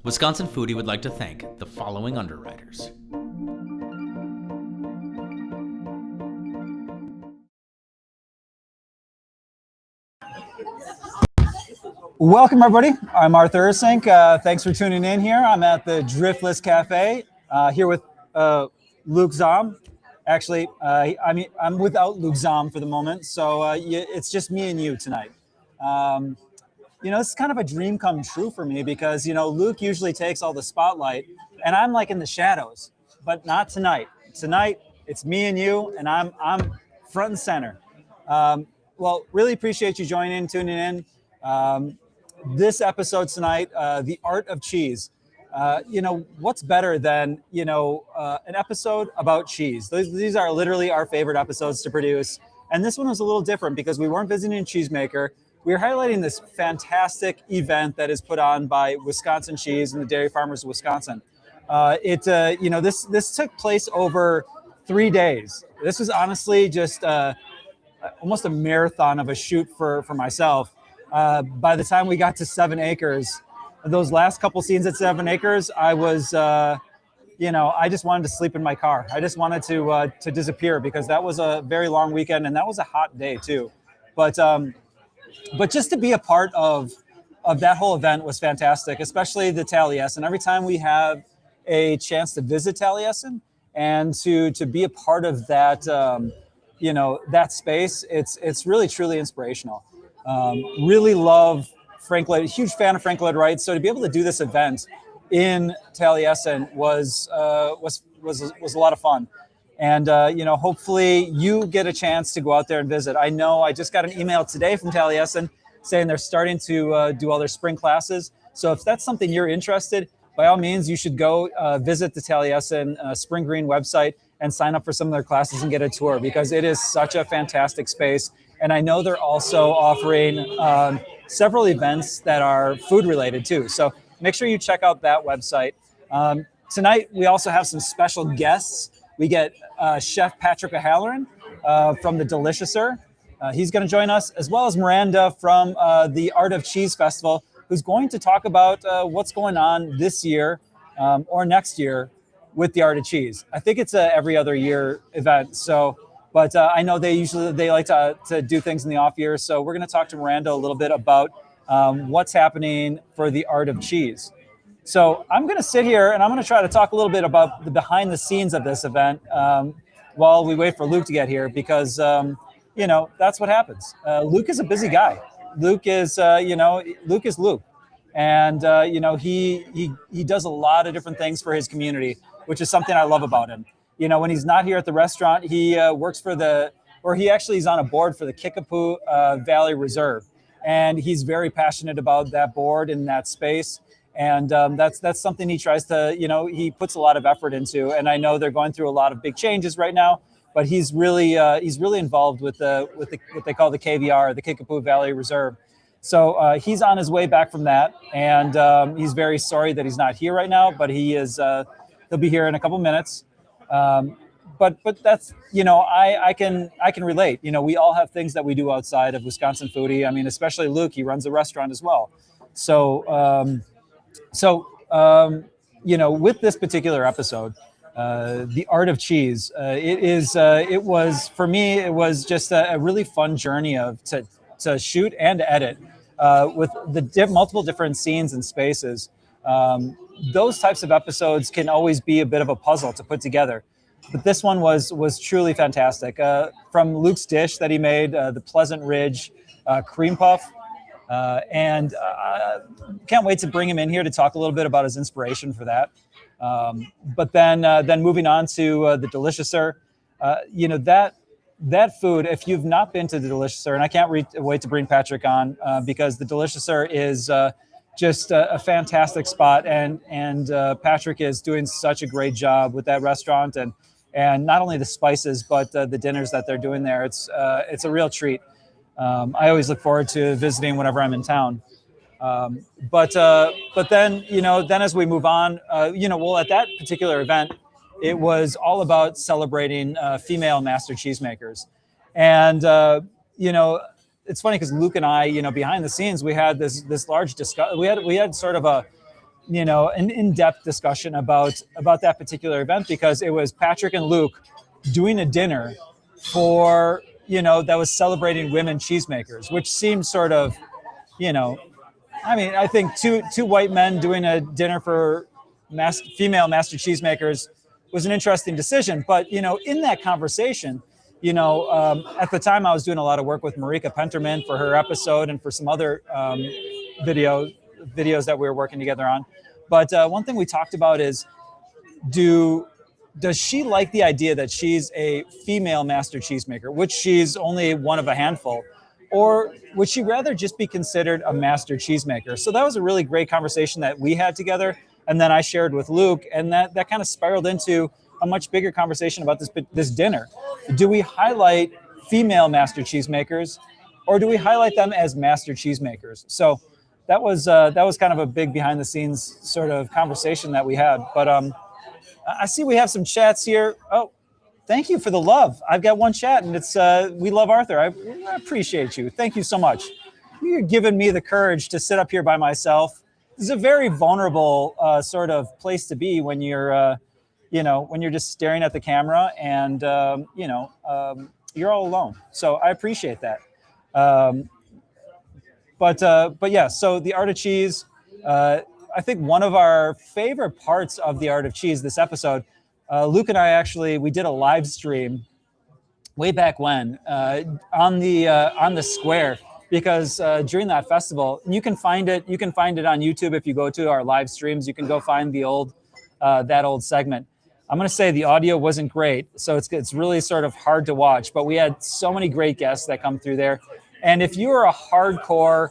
Wisconsin Foodie would like to thank the following underwriters. Welcome, everybody. I'm Arthur Ersink. Thanks for tuning in here. I'm at the Driftless Cafe here with Luke Zom. Actually, I'm without Luke Zom for the moment, so it's just me and you tonight. It's kind of a dream come true for me because, Luke usually takes all the spotlight and I'm like in the shadows, but not tonight. Tonight, it's me and you, and I'm front and center. Well, really appreciate you tuning in. This episode tonight, The Art of Cheese. What's better than, an episode about cheese? These are literally our favorite episodes to produce. And this one was a little different because we weren't visiting a cheesemaker. We were highlighting this fantastic event that is put on by Wisconsin Cheese and the Dairy Farmers of Wisconsin. This took place over 3 days. This was honestly just almost a marathon of a shoot for myself. By the time we got to 7 Acres, those last couple scenes at 7 Acres, I was, I just wanted to sleep in my car. I just wanted to disappear because that was a very long weekend and that was a hot day too. But just to be a part of that whole event was fantastic, especially the Taliesin. Every time we have a chance to visit Taliesin and to be a part of that, that space, it's really truly inspirational. Really love Frank Lloyd, huge fan of Frank Lloyd Wright. So to be able to do this event in Taliesin was a lot of fun. And, hopefully you get a chance to go out there and visit. I know I just got an email today from Taliesin saying they're starting to do all their spring classes. So if that's something you're interested, by all means, you should go visit the Taliesin Spring Green website and sign up for some of their classes and get a tour because it is such a fantastic space. And I know they're also offering several events that are food related too. So make sure you check out that website. Tonight, we also have some special guests. We get Chef Patrick O'Halloran from the Deliciouser. He's going to join us, as well as Miranda from the Art of Cheese Festival, who's going to talk about what's going on this year or next year with the Art of Cheese. I think it's a every other year event. But I know they like to do things in the off year. So we're going to talk to Miranda a little bit about what's happening for the Art of Cheese. So I'm going to sit here and I'm going to try to talk a little bit about the behind the scenes of this event while we wait for Luke to get here because, that's what happens. Luke is a busy guy. Luke is Luke. And, he does a lot of different things for his community, which is something I love about him. When he's not here at the restaurant, he works he's on a board for the Kickapoo Valley Reserve. And he's very passionate about that board and that space. And that's something he tries to, he puts a lot of effort into. And I know they're going through a lot of big changes right now, but he's really involved with what they call the KVR, the Kickapoo Valley Reserve. So he's on his way back from that. And he's very sorry that he's not here right now, but he'll be here in a couple minutes. But that's, I can relate. We all have things that we do outside of Wisconsin Foodie. I mean, especially Luke, he runs a restaurant as well. So with this particular episode, The Art of Cheese, it was just a really fun journey to shoot and edit with the multiple different scenes and spaces. Those types of episodes can always be a bit of a puzzle to put together. But this one was truly fantastic. From Luke's dish that he made, the Pleasant Ridge cream puff. And can't wait to bring him in here to talk a little bit about his inspiration for that. But then moving on to the Deliciouser, that food, if you've not been to the Deliciouser, and I can't wait to bring Patrick on because the Deliciouser is just a fantastic spot, and Patrick is doing such a great job with that restaurant, and not only the spices but the dinners that they're doing there. It's a real treat. I always look forward to visiting whenever I'm in town. But then as we move on, at that particular event, it was all about celebrating female master cheesemakers. And, it's funny because Luke and I, behind the scenes, we had this large discussion. We had sort of an in-depth discussion about that particular event, because it was Patrick and Luke doing a dinner for, that was celebrating women cheesemakers, which seemed sort of, I think two white men doing a dinner for female master cheesemakers was an interesting decision. But, in that conversation, at the time I was doing a lot of work with Marika Penterman for her episode and for some other videos that we were working together on. But one thing we talked about is, does she like the idea that she's a female master cheesemaker, which she's only one of a handful, or would she rather just be considered a master cheesemaker? So that was a really great conversation that we had together, and then I shared with Luke, and that kind of spiraled into a much bigger conversation about this dinner. Do we highlight female master cheesemakers, or do we highlight them as master cheesemakers? So that was kind of a big behind the scenes sort of conversation that we had. But I see we have some chats here. Oh, thank you for the love. I've got one chat, and it's we love Arthur. I appreciate you. Thank you so much. You're giving me the courage to sit up here by myself. This is a very vulnerable sort of place to be when you're when you're just staring at the camera and you're all alone. So I appreciate that. But yeah, so the art of cheese. I think one of our favorite parts of the art of cheese this episode, Luke and I we did a live stream way back when on the square, because during that festival, you can find it on YouTube. If you go to our live streams, you can go find the old segment. I'm going to say the audio wasn't great, so it's really sort of hard to watch, but we had so many great guests that come through there. And if you are a hardcore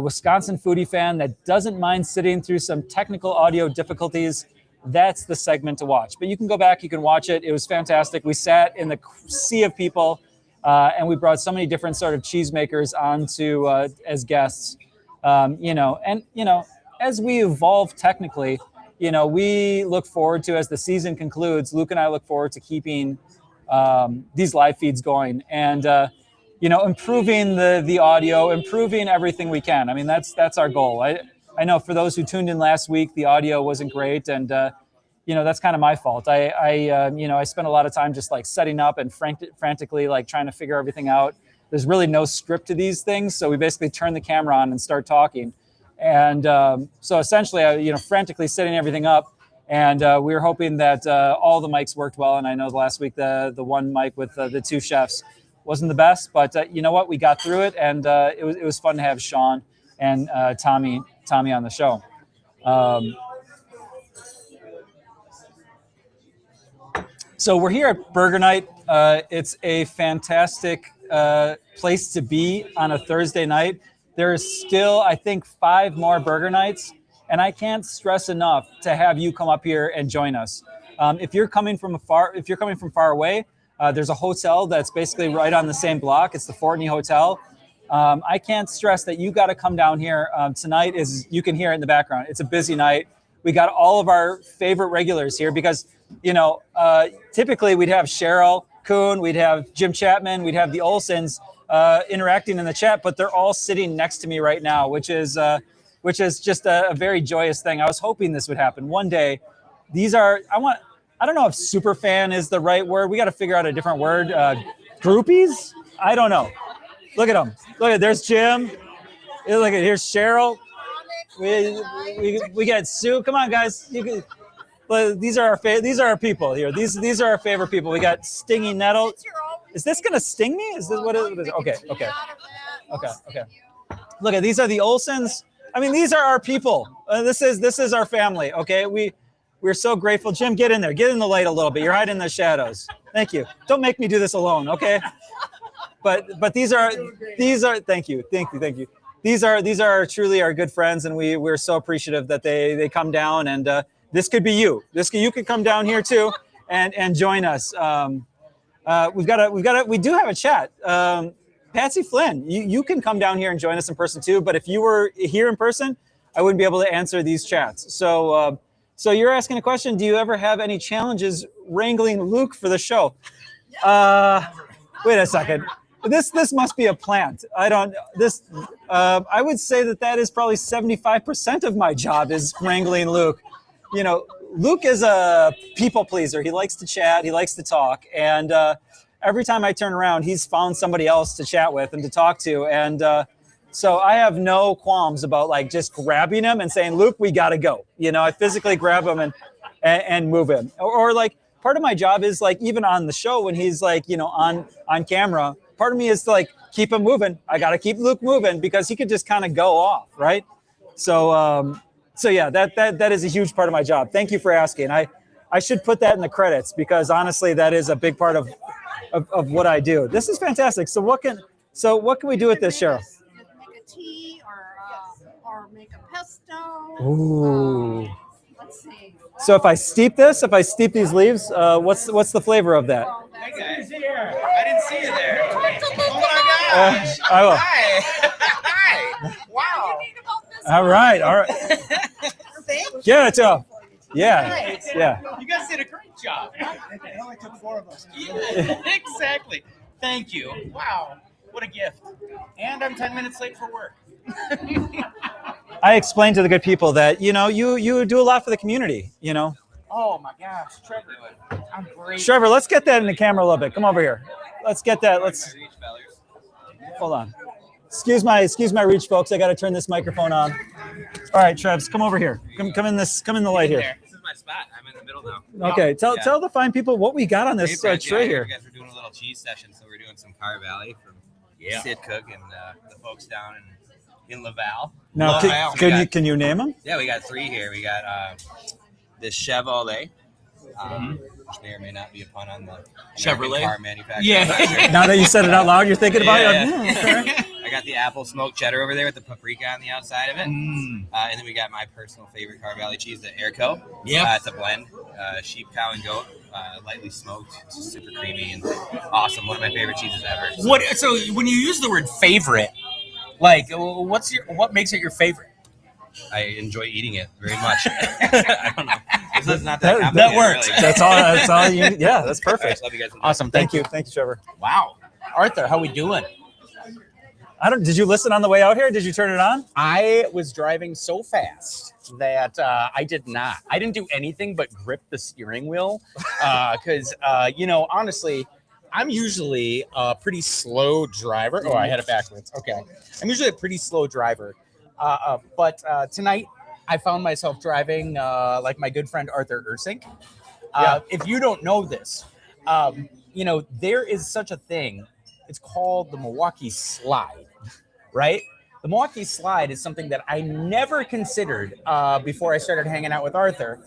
Wisconsin foodie fan that doesn't mind sitting through some technical audio difficulties, that's the segment to watch. But you can go back, you can watch it. It was fantastic. We sat in the sea of people, and we brought so many different sort of cheesemakers onto as guests. As we evolve technically, we look forward to, as the season concludes, Luke and I look forward to keeping these live feeds going and improving the audio, improving everything we can. I mean, that's our goal. I know for those who tuned in last week, the audio wasn't great, and that's kind of my fault. I spent a lot of time just like setting up and frantically like trying to figure everything out. There's really no script to these things, so we basically turn the camera on and start talking. And so essentially, frantically setting everything up, and we were hoping that all the mics worked well. And I know last week the one mic with the two chefs wasn't the best, but you know what? We got through it, and it was fun to have Sean and Tommy on the show. So we're here at Burger Night. It's a fantastic place to be on a Thursday night. There is still, I think, 5 more Burger Nights, and I can't stress enough to have you come up here and join us. If you're coming from far away, there's a hotel that's basically right on the same block. It's the Fortney Hotel. I can't stress that you got to come down here. Tonight you can hear it in the background. It's a busy night. We got all of our favorite regulars here because, typically we'd have Cheryl Kuhn, we'd have Jim Chapman, we'd have the Olsons interacting in the chat, but they're all sitting next to me right now, which is just a very joyous thing. I was hoping this would happen one day. I don't know if super fan is the right word. We got to figure out a different word. Groupies? I don't know. Look at them. Look at, there's Jim. Look at, here's Cheryl. We got Sue. Come on, guys. These are our people here. These are our favorite people. We got Stingy Nettle. Is this gonna sting me? Is this what it is? Okay. Look at, these are the Olsons. I mean, these are our people. This is our family. Okay, we're so grateful. Jim, get in there. Get in the light a little bit. You're hiding in the shadows. Thank you. Don't make me do this alone. Okay. But these are thank you. These are truly our good friends, and we're so appreciative that they come down, and this could be you. You could come down here too and join us. We do have a chat. Patsy Flynn, you can come down here and join us in person too. But if you were here in person, I wouldn't be able to answer these chats. So you're asking a question. Do you ever have any challenges wrangling Luke for the show? Wait a second. This must be a plant. I don't this. I would say that is probably 75% of my job is wrangling Luke. You know, Luke is a people pleaser. He likes to chat. He likes to talk. And every time I turn around, he's found somebody else to chat with and to talk to. And so I have no qualms about like just grabbing him and saying, Luke, we got to go. You know, I physically grab him and move him. Or like part of my job is like even on the show when he's like, you know, on camera, part of me is to like keep him moving. I got to keep Luke moving because he could just kind of go off. Right. So, so yeah, that is a huge part of my job. Thank you for asking. I should put that in the credits because honestly, that is a big part of what I do. This is fantastic. So what can we do with this, Cheryl? Make a tea or make a pesto. Ooh. Let's see. So if I steep these leaves, what's the flavor of that? Hey guys, here. I didn't see you there. Oh my gosh. I will. Hi. Hi. Wow. All right. Yeah, it's up. Yeah. Nice. Yeah. You guys did a great job. It only took 4 of us. Yeah, exactly. Thank you. Wow. What a gift. And I'm 10 minutes late for work. I explained to the good people that, you know, you do a lot for the community, you know. Oh my gosh, Trevor. I'm great. Trevor, let's get that in the camera a little bit. Come over here. Let's get that. Hold on. Excuse my reach, folks. I got to turn this microphone on. All right, Trevs, come over here. Come in the light here. This is my spot. I'm in the middle now. Okay, tell the fine people what we got on this tray here. You guys were doing a little cheese session, so we're doing some Car Valley from Sid Cook and the folks down in Laval. Now, can you name them? Yeah, we got 3 here. We got this Chevrolet, which may or may not be a pun on the Chevrolet car manufacturer. Yeah. Now that you said it out loud, you're thinking about it. Yeah. I got the apple smoked cheddar over there with the paprika on the outside of it. And then we got my personal favorite Car Valley cheese, the Airco. Yeah. It's a blend, sheep, cow, and goat, lightly smoked. It's super creamy and awesome. One of my favorite cheeses ever. So when you use the word favorite, like what makes it your favorite? I enjoy eating it very much. I don't know. It's not that complicated. That works. Really. That's all. Yeah, that's perfect. All right, love you guys. Awesome. Thank you, Trevor. Wow. Arthur, how we doing? Did you listen on the way out here? Did you turn it on? I was driving so fast that I did not. I didn't do anything but grip the steering wheel because, honestly, I'm usually a pretty slow driver. Oh, I had it backwards. Okay. I'm usually a pretty slow driver. But tonight I found myself driving like my good friend Arthur Ursink. If you don't know this, there is such a thing. It's called the Milwaukee Slide, right? The Milwaukee Slide is something that I never considered before I started hanging out with Arthur.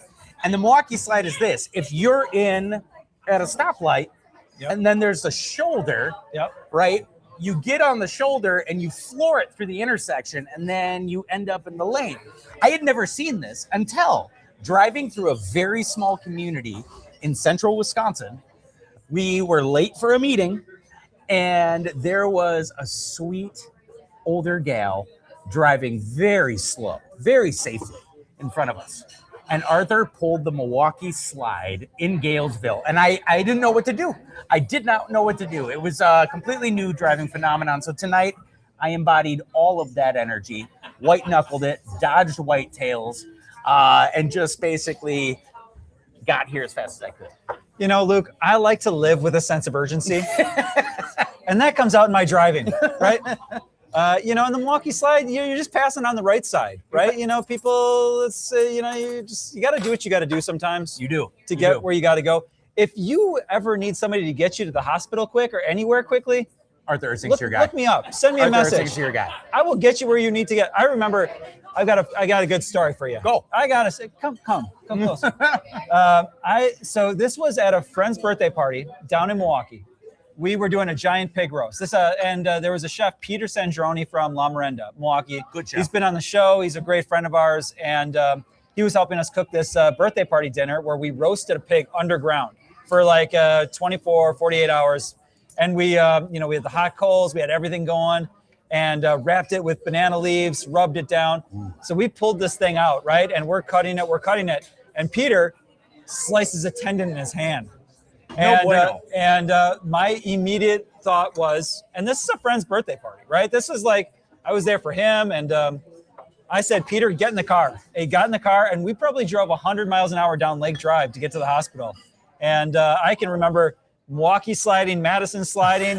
And the Milwaukee Slide is this. If you're at a stoplight and then there's a shoulder, right? You get on the shoulder and you floor it through the intersection and then you end up in the lane. I had never seen this until driving through a very small community in central Wisconsin. We were late for a meeting and there was a sweet older gal driving very slow, very safely in front of us. And Arthur pulled the Milwaukee Slide in Galesville. And I didn't know what to do. I did not know what to do. It was a completely new driving phenomenon. So tonight, I embodied all of that energy, white-knuckled it, dodged whitetails, and just basically got here as fast as I could. You know, Luke, I like to live with a sense of urgency. And that comes out in my driving, right? In the Milwaukee Slide, you're just passing on the right side, right? You know, people, you got to do what you got to do sometimes. You do. To get where you got to go. If you ever need somebody to get you to the hospital quick or anywhere quickly, Arthur Ursing's your guy. Look me up. Send me a message. Arthur Ursing's your guy. I will get you where you need to get. I remember, I got a good story for you. Go. I gotta say, come close. So this was at a friend's birthday party down in Milwaukee. We were doing a giant pig roast. There was a chef, Peter Sandroni from La Miranda, Milwaukee. Good chef. He's been on the show. He's a great friend of ours, and he was helping us cook this birthday party dinner where we roasted a pig underground for like 24, 48 hours. And we had the hot coals, we had everything going, and wrapped it with banana leaves, rubbed it down. So we pulled this thing out, right? And we're cutting it. And Peter slices a tendon in his hand. And my immediate thought was, and this is a friend's birthday party, right? This is like, I was there for him, and I said, Peter, get in the car. He got in the car, and we probably drove 100 miles an hour down Lake Drive to get to the hospital. And I can remember Milwaukee sliding, Madison sliding,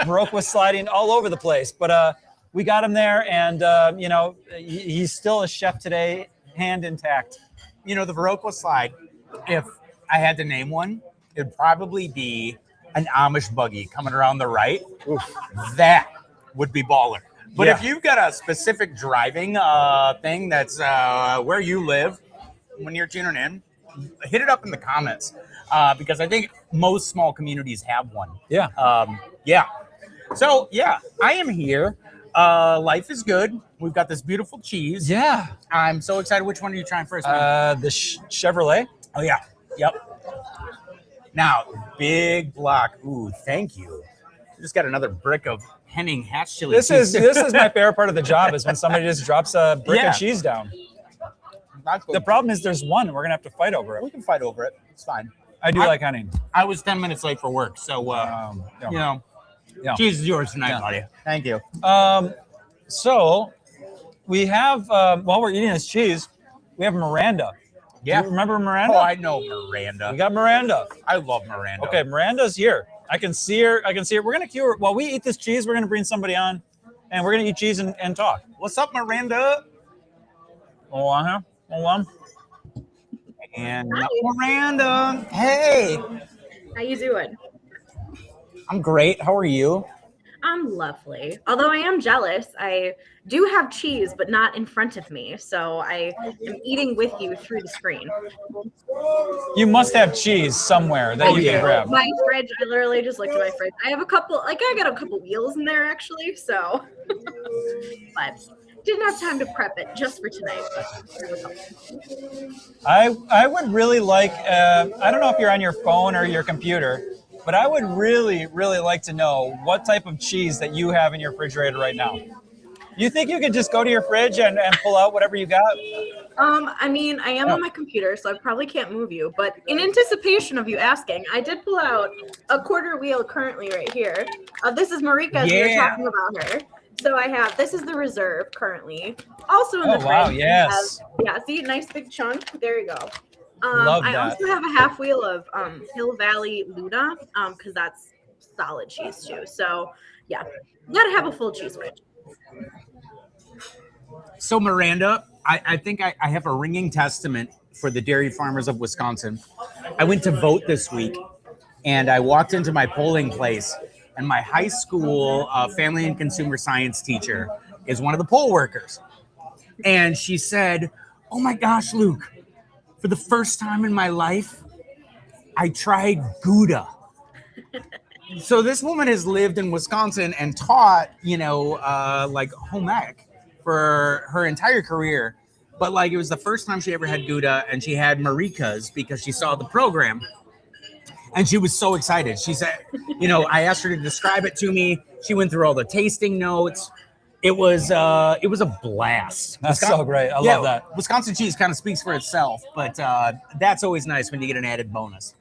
Baroque was sliding all over the place. But we got him there, and, he's still a chef today, hand intact. The Baroque slide, if I had to name one, it'd probably be an Amish buggy coming around the right. Oof. That would be baller. But if you've got a specific driving thing that's where you live when you're tuning in, hit it up in the comments because I think most small communities have one. Yeah. So, I am here. Life is good. We've got this beautiful cheese. Yeah. I'm so excited. Which one are you trying first, man? The Chevrolet. Oh, yeah. Yep. Now, big block. Ooh, thank you. Just got another brick of Henning hatch chili. This is my favorite part of the job is when somebody just drops a brick of cheese down. The problem is there's one. We're gonna have to fight over it. We can fight over it. It's fine. I like Henning. I was 10 minutes late for work, so cheese is yours tonight, buddy. Thank you. So we have while we're eating this cheese, we have Miranda. Yeah. Do you remember Miranda? Oh, I know Miranda. We got Miranda. I love Miranda. Okay, Miranda's here. I can see her. We're gonna cue her while we eat this cheese. We're gonna bring somebody on, and we're gonna eat cheese and talk. What's up, Miranda? Hold on. And Miranda. Hey. How you doing? I'm great. How are you? I'm lovely. Although I am jealous, I do have cheese, but not in front of me. So I am eating with you through the screen. You must have cheese somewhere that you can grab. My fridge, I literally just looked at my fridge. I have I got a couple wheels in there actually. So, but didn't have time to prep it just for tonight. I would really like, I don't know if you're on your phone or your computer, but I would really, really like to know what type of cheese that you have in your refrigerator right now. You think you could just go to your fridge and pull out whatever you got? I mean, I am on my computer, so I probably can't move you. But in anticipation of you asking, I did pull out a quarter wheel currently right here. This is Marika's. We were talking about her. So this is the reserve currently. Also in the fridge. Wow, yes. See, nice big chunk. There you go. Love that. I also have a half wheel of Hill Valley Luna because that's solid cheese too. So yeah, you gotta have a full cheese fridge. So Miranda, I think I have a ringing testament for the dairy farmers of Wisconsin. I went to vote this week, and I walked into my polling place, and my high school family and consumer science teacher is one of the poll workers. And she said, "Oh my gosh, Luke, for the first time in my life, I tried Gouda." So this woman has lived in Wisconsin and taught, like home ec for her entire career. But like it was the first time she ever had Gouda, and she had Marika's because she saw the program. And she was so excited. She said, I asked her to describe it to me. She went through all the tasting notes. It was a blast. That's so great. I love that. Wisconsin cheese kind of speaks for itself, but that's always nice when you get an added bonus.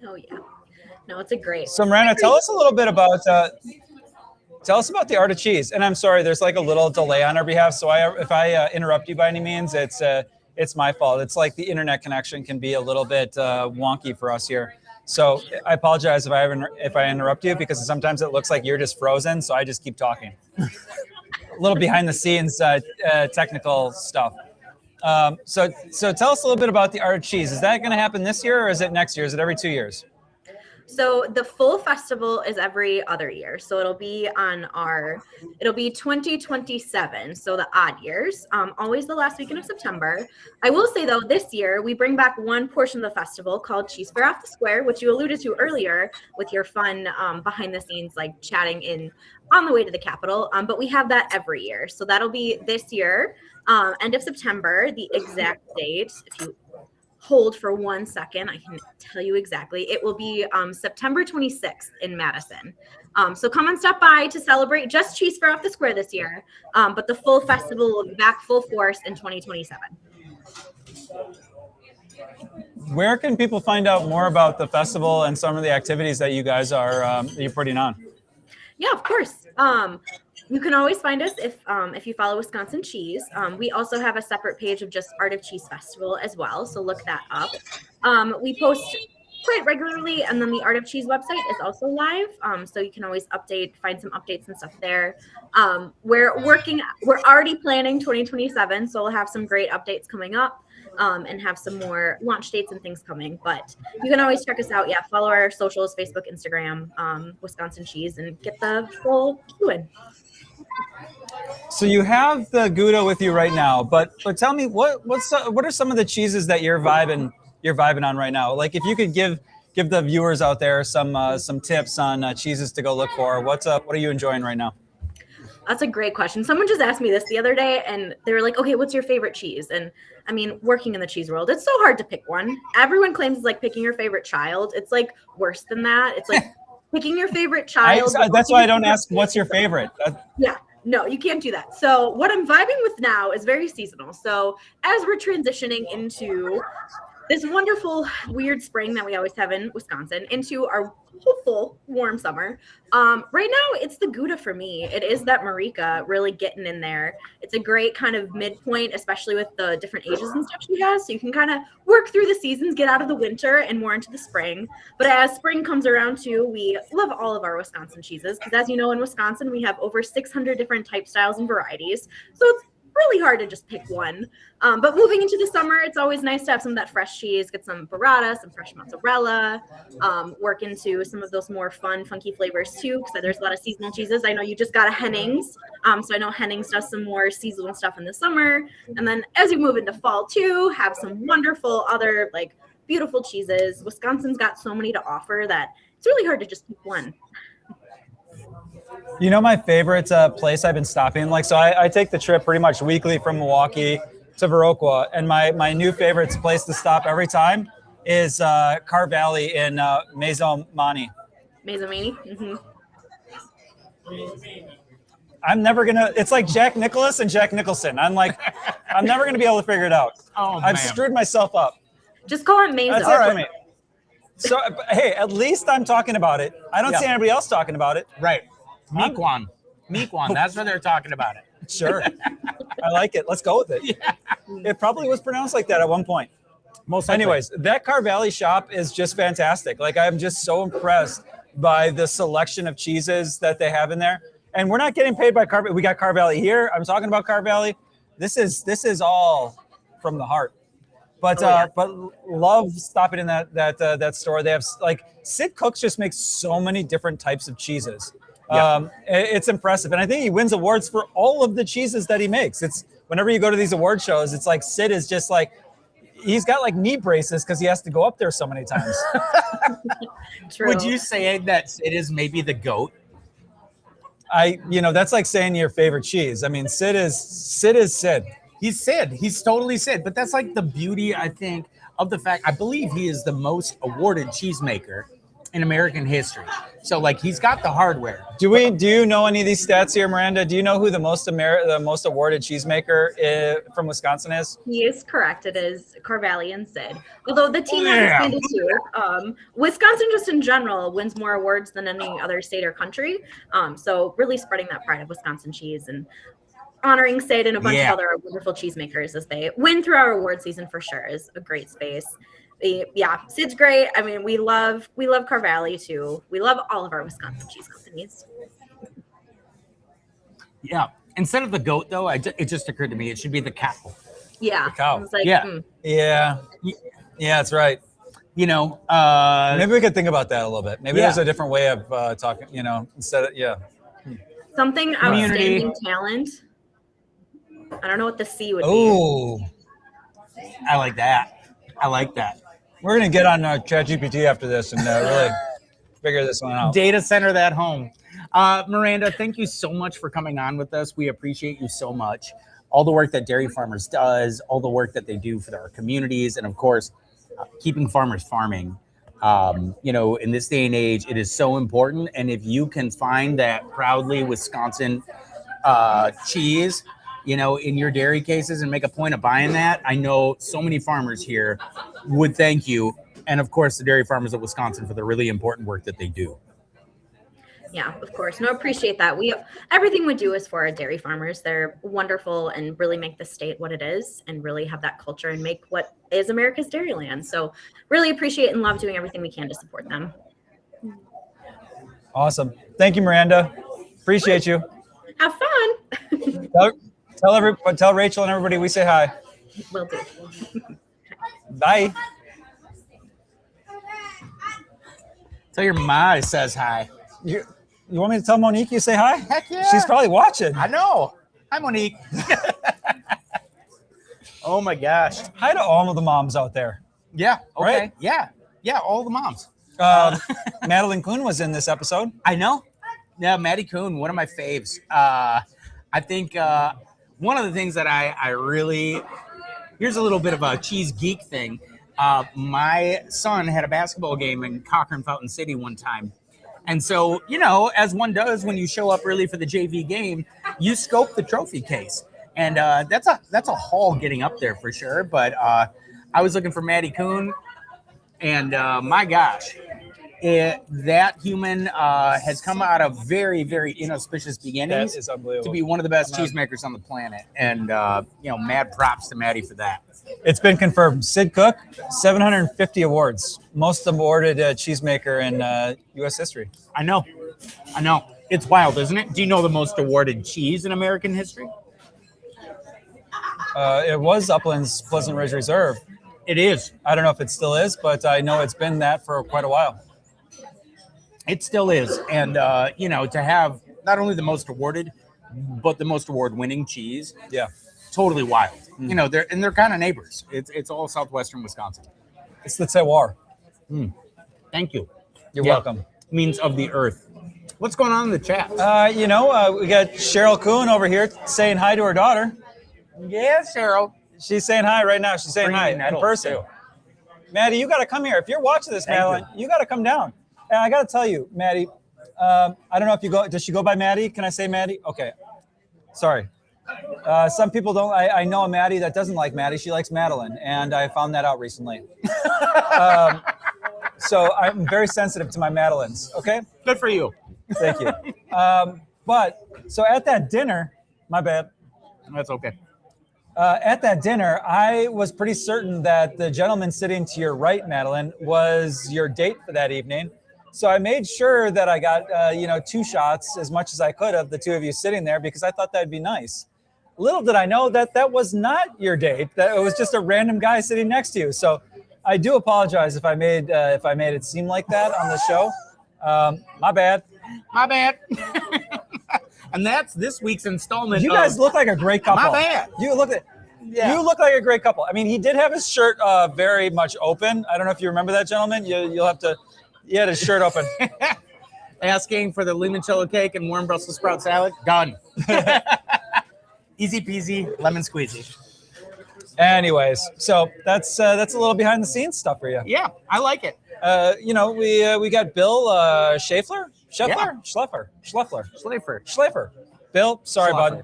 Oh yeah. No, it's a great. So Miranda, tell us a little bit about the art of cheese. And I'm sorry, there's like a little delay on our behalf. So if I interrupt you by any means, it's my fault. It's like the internet connection can be a little bit wonky for us here. So I apologize if I interrupt you because sometimes it looks like you're just frozen. So I just keep talking. A little behind the scenes technical stuff. So tell us a little bit about the art of cheese. Is that going to happen this year or is it next year? Is it every 2 years? So the full festival is every other year. So it'll be 2027. So the odd years, always the last weekend of September. I will say though, this year we bring back one portion of the festival called Cheese Fair Off the Square, which you alluded to earlier with your fun behind the scenes, like chatting on the way to the Capitol. But we have that every year. So that'll be this year, end of September, the exact date. If you hold for 1 second, I can tell you exactly. It will be September 26th in Madison. So come and stop by to celebrate just Cheese Fair Off the Square this year. But the full festival will be back full force in 2027. Where can people find out more about the festival and some of the activities that you guys are you're putting on? Yeah, of course. You can always find us if you follow Wisconsin Cheese. We also have a separate page of just Art of Cheese Festival as well, so look that up. We post quite regularly, and then the Art of Cheese website is also live, so you can always find some updates and stuff there. We're already planning 2027, so we'll have some great updates coming up. And have some more launch dates and things coming. But you can always check us out. Yeah, follow our socials, Facebook, Instagram, Wisconsin Cheese, and get the full queue in. So you have the Gouda with you right now, but tell me what are some of the cheeses that you're vibing on right now? Like if you could give the viewers out there some tips on cheeses to go look for. What are you enjoying right now? That's a great question. Someone just asked me this the other day, and they were like, okay, what's your favorite cheese? And I mean, working in the cheese world, it's so hard to pick one. Everyone claims it's like picking your favorite child. It's like worse than that. It's like picking your favorite child. That's why I don't ask what's your favorite. Yeah, no, you can't do that. So what I'm vibing with now is very seasonal. So as we're transitioning into this wonderful weird spring that we always have in Wisconsin into our hopeful warm summer. Right now it's the Gouda for me. It is that Marika really getting in there. It's a great kind of midpoint, especially with the different ages and stuff she has. So you can kind of work through the seasons, get out of the winter and more into the spring. But as spring comes around too, we love all of our Wisconsin cheeses because as you know, in Wisconsin, we have over 600 different type styles and varieties. So it's really hard to just pick one. But moving into the summer, it's always nice to have some of that fresh cheese, get some burrata, some fresh mozzarella, work into some of those more fun, funky flavors too, because there's a lot of seasonal cheeses. I know you just got a Hennings. So I know Hennings does some more seasonal stuff in the summer. And then as you move into fall too, have some wonderful other like beautiful cheeses. Wisconsin's got so many to offer that it's really hard to just pick one. You know my favorite place I've been stopping? Like, so I take the trip pretty much weekly from Milwaukee to Viroqua, and my new favorite place to stop every time is Car Valley in Maizomani. Maizomani? Mm-hmm. I'm never gonna. It's like Jack Nicklaus and Jack Nicholson. I'm never gonna be able to figure it out. Oh, I've screwed myself up. Just call it Maizo. That's it for me. So hey, at least I'm talking about it. I don't see anybody else talking about it. Right. Meekwan. That's what they're talking about it. Sure. I like it. Let's go with it. Yeah. It probably was pronounced like that at one point. Anyways, that Car Valley shop is just fantastic. Like I'm just so impressed by the selection of cheeses that they have in there. And we're not getting paid by Car Valley. We got Car Valley here. I'm talking about Car Valley. This is all from the heart. But but love stopping in that store. They have like Sid Cooks just makes so many different types of cheeses. Yeah. It's impressive, and I think he wins awards for all of the cheeses that he makes. It's whenever you go to these award shows, it's like Sid is just like he's got like knee braces because he has to go up there so many times. True. Would you say that Sid is maybe the GOAT? That's like saying your favorite cheese. I mean, Sid is Sid. He's Sid. He's totally Sid. But that's like the beauty, I think, of the fact. I believe he is the most awarded cheesemaker in American history. So like he's got the hardware. Do you know any of these stats here, Miranda? Do you know who the most awarded cheesemaker from Wisconsin is? He is correct. It is Car Valley and Sid. Although the team has expanded too. Wisconsin just in general wins more awards than any other state or country. So really spreading that pride of Wisconsin cheese and honoring Sid and a bunch of other wonderful cheesemakers as they win through our award season for sure is a great space. Sid's great. I mean, we love Car Valley too. We love all of our Wisconsin cheese companies. Yeah. Instead of the GOAT though, it just occurred to me it should be the cow. Yeah. The cow. I was like, Yeah, that's right. Maybe we could think about that a little bit. Maybe there's a different way of talking. Instead of something outstanding talent. I don't know what the C would be. Oh, I like that. We're gonna get on ChatGPT after this and really figure this one out. Data center that home. Miranda, thank you so much for coming on with us. We appreciate you so much. All the work that Dairy Farmers does, all the work that they do for our communities, and of course, keeping farmers farming. In this day and age, it is so important. And if you can find that proudly Wisconsin cheese, in your dairy cases and make a point of buying that, I know so many farmers here would thank you. And of course, the dairy farmers of Wisconsin for the really important work that they do. Yeah, of course. No, appreciate that. Everything we do is for our dairy farmers. They're wonderful and really make the state what it is and really have that culture and make what is America's dairyland. So really appreciate and love doing everything we can to support them. Awesome. Thank you, Miranda. Appreciate you. Have fun. Tell Rachel and everybody we say hi. Will do. Bye. Tell your ma says hi. You want me to tell Monique you say hi? Heck yeah. She's probably watching. I know. Hi, Monique. Oh my gosh. Hi to all of the moms out there. Yeah. Okay. Right? Yeah. Yeah. All the moms. Madeline Kuhn was in this episode. I know. Yeah. Maddie Kuhn, one of my faves. I think one of the things that I really, here's a little bit of a cheese geek thing. My son had a basketball game in Cochrane Fountain City one time. And so, as one does when you show up early for the JV game, you scope the trophy case. And that's a haul getting up there for sure. But I was looking for Maddie Kuhn, and my gosh, that human has come out of very, very inauspicious beginnings. That is unbelievable. To be one of the best cheesemakers on the planet. And, mad props to Maddie for that. It's been confirmed. Sid Cook, 750 awards, most awarded cheesemaker in U.S. history. I know. It's wild, isn't it? Do you know the most awarded cheese in American history? It was Upland's Pleasant Ridge Reserve. It is. I don't know if it still is, but I know it's been that for quite a while. It still is. And, to have not only the most awarded, but the most award-winning cheese. Yeah. Totally wild. They're kind of neighbors. It's all southwestern Wisconsin. It's the terroir. Thank you. You're welcome. Means of the earth. What's going on in the chat? We got Cheryl Kuhn over here saying hi to her daughter. Yeah, Cheryl. She's saying hi right now. She's saying hi in person. Too. Maddie, you got to come here. If you're watching this, Madeline, you got to come down. And I got to tell you, Maddie, I don't know if you go. Does she go by Maddie? Can I say Maddie? Okay. Sorry. Some people don't. I know a Maddie that doesn't like Maddie. She likes Madeline, and I found that out recently. So I'm very sensitive to my Madelines. Okay. Good for you. Thank you. But so at that dinner, my bad. That's okay. At that dinner, I was pretty certain that the gentleman sitting to your right, Madeline, was your date for that evening. So I made sure that I got, 2 shots, as much as I could, of the two of you sitting there, because I thought that'd be nice. Little did I know that was not your date. That it was just a random guy sitting next to you. So I do apologize if I made it seem like that on the show. My bad. My bad. And that's this week's installment. You guys look like a great couple. My bad. You look like a great couple. I mean, he did have his shirt very much open. I don't know if you remember that, gentleman. You'll have to. He had his shirt open. Asking for the limoncello cake and warm Brussels sprout salad. Done. Easy peasy, lemon squeezy. Anyways, so that's a little behind the scenes stuff for you. Yeah, I like it. We got Bill Schläfer. Bill, sorry, bud.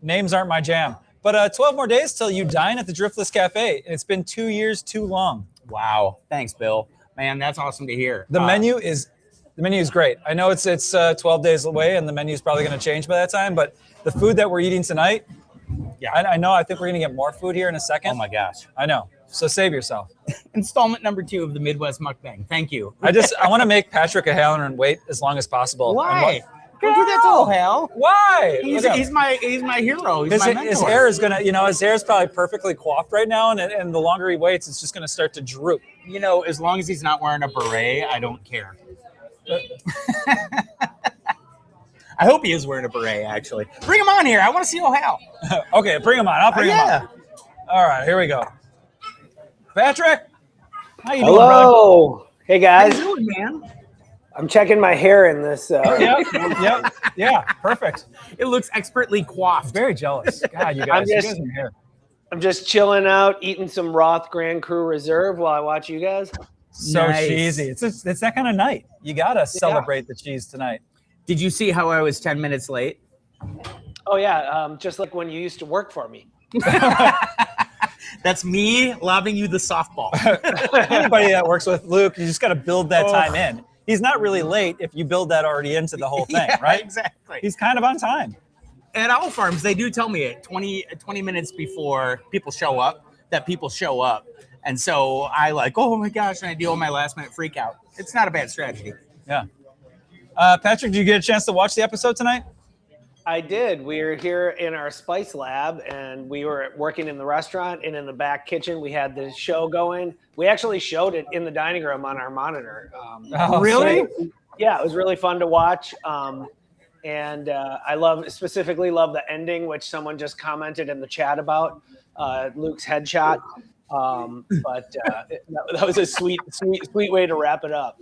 Names aren't my jam. But 12 more days till you dine at the Driftless Cafe, and it's been 2 years too long. Wow. Thanks, Bill. Man, that's awesome to hear. The menu is great. I know it's 12 days away, and the menu is probably going to change by that time. But the food that we're eating tonight, yeah, I know. I think we're going to get more food here in a second. Oh my gosh. I know. So save yourself. Installment number 2 of the Midwest Mukbang. Thank you. I want to make Patrick a Halloran wait as long as possible. Why? Don't do that to old Hal. Why? He's my hero. He's my mentor. His hair is gonna, his hair is probably perfectly coiffed right now, and the longer he waits, it's just gonna start to droop. As long as he's not wearing a beret, I don't care. I hope he is wearing a beret, actually. Bring him on here. I want to see old Hal. Okay, bring him on. I'll bring him on. All right, here we go. Patrick, how you doing, brother? Hello. Hey, guys. How you doing, man? I'm checking my hair in this. Yeah, perfect. It looks expertly coiffed. Very jealous. God, you guys are here. I'm just chilling out, eating some Roth Grand Cru Reserve while I watch you guys. So nice. Cheesy. It's that kind of night. You got to celebrate the cheese tonight. Did you see how I was 10 minutes late? Oh, yeah. Just like when you used to work for me. That's me lobbing you the softball. Anybody that works with Luke, you just got to build that time in. he's not really late if you build that already into the whole thing, Yeah, right? Exactly. He's kind of on time. At Owl Farms, they do tell me it 20 minutes before people show up that people show up. And so I like, oh my gosh, and I deal with my last minute freak out. It's not a bad strategy. Yeah. Patrick, did you get a chance to watch the episode tonight? I did. We were here in our spice lab, and we were working in the restaurant, and in the back kitchen, we had the show going. We actually showed it in the dining room on our monitor. Really? Yeah, it was really fun to watch. And I specifically love the ending, which someone just commented in the chat about, Luke's headshot. But that was a sweet way to wrap it up.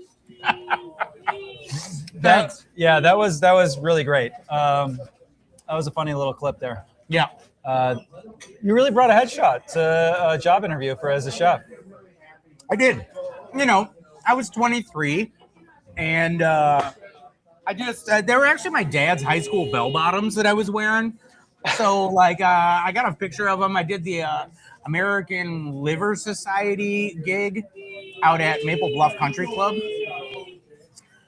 That was really great. That was a funny little clip there. Yeah. You really brought a headshot to a job interview as a chef. I did. I was 23, and I just they were actually my dad's high school bell bottoms that I was wearing. So I got a picture of them. I did the American Liver Society gig out at Maple Bluff Country Club.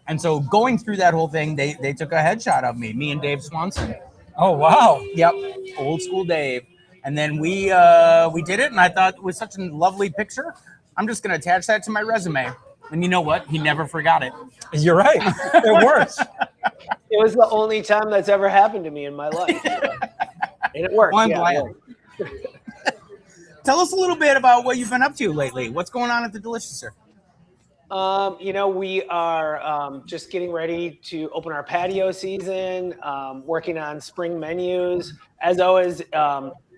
And so going through that whole thing, they took a headshot of me and Dave Swanson. Oh, wow. Yep, old school Dave. And then we did it, and I thought it was such a lovely picture. I'm just going to attach that to my resume. And you know what? He never forgot it. You're right. It works. It was the only time that's ever happened to me in my life. And it worked. Well, I'm yeah, glad. it worked. Tell us a little bit about what you've been up to lately. What's going on at the Deliciouser? We are just getting ready to open our patio season, working on spring menus. As always,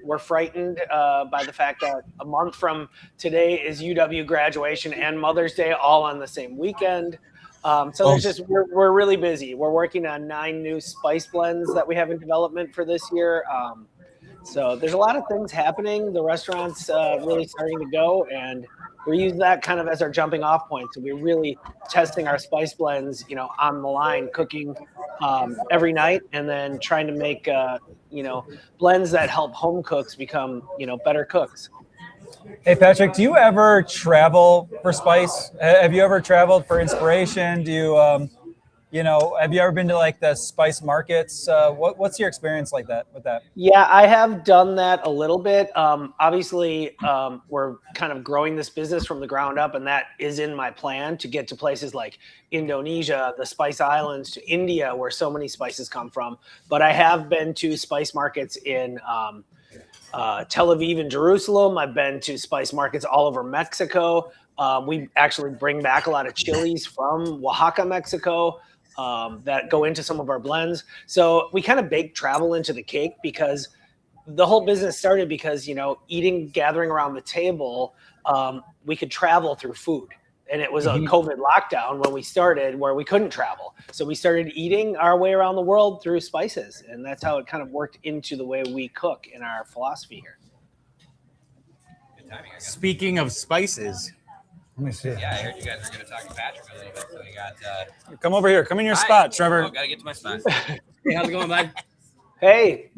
we're frightened by the fact that a month from today is UW graduation and Mother's Day all on the same weekend. We're really busy. We're working on 9 new spice blends that we have in development for this year. So there's a lot of things happening. The restaurant's really starting to go, and we're using that kind of as our jumping off point. So we're really testing our spice blends, on the line, cooking every night, and then trying to make, blends that help home cooks become, better cooks. Hey, Patrick, do you ever travel for spice? Have you ever traveled for inspiration? Do you, have you ever been to the spice markets? What's your experience with that? Yeah, I have done that a little bit. Obviously, we're kind of growing this business from the ground up, and that is in my plan to get to places like Indonesia, the Spice Islands, to India, where so many spices come from. But I have been to spice markets in Tel Aviv and Jerusalem. I've been to spice markets all over Mexico. We actually bring back a lot of chilies from Oaxaca, Mexico, that go into some of our blends. So we kind of bake travel into the cake, because the whole business started because, gathering around the table, we could travel through food. And it was a COVID lockdown when we started, where we couldn't travel. So we started eating our way around the world through spices. And that's how it kind of worked into the way we cook in our philosophy here. Speaking of spices. Let me see. Yeah, I heard you guys were going to talk to Patrick a little bit. So we got. Come over here. Come in your spot, Trevor. Got to get to my spot. Hey, how's it going, bud? Hey.